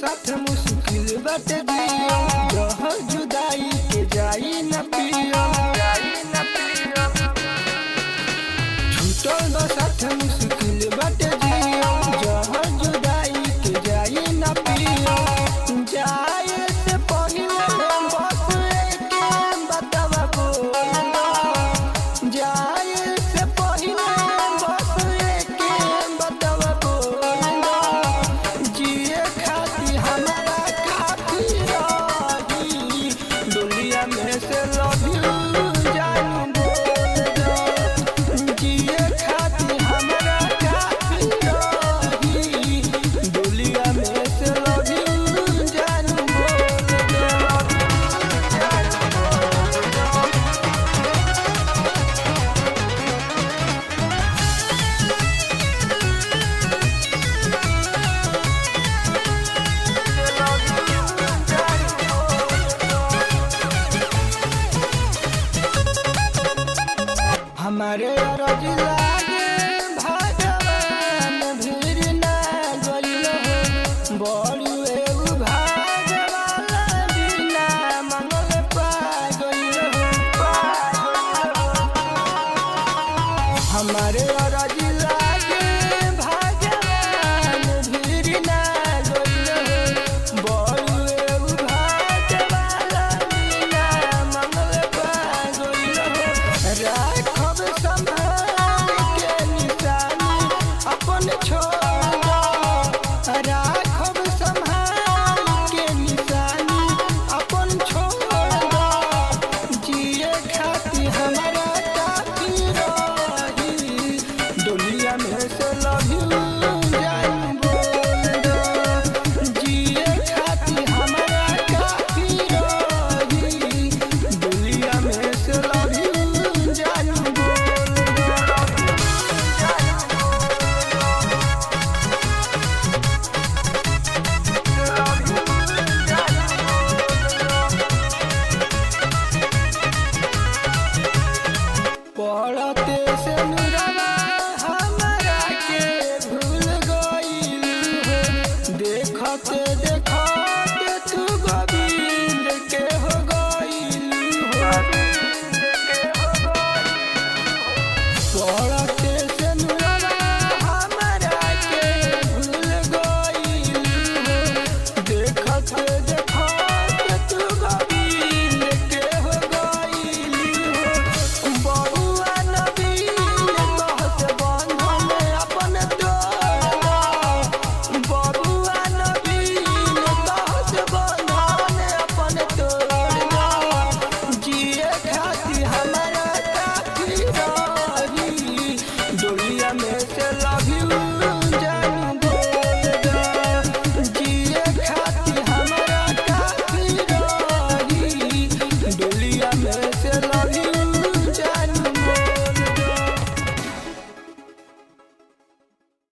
साथ मुश्किल बाटे जियो जहर जुदाई के जाई न पियो छूटल साथ मुश्किल बाटे जियो जहर जुदाई के जाई न पियो जाए से पहिले बस एक बतावा बोला जाए से पहिले बस एक बतावा बोला जिए हमारा काफी रही दुनिया में से लव यू जानू जिए खातिर हमारा काफी रही दुनिया में से लव यू जानू हमारे अरज लागे भगवान भीर ना गइल हो बड़ी एगो भागवाला बिना मंगल पा गइल हो हमारे अरज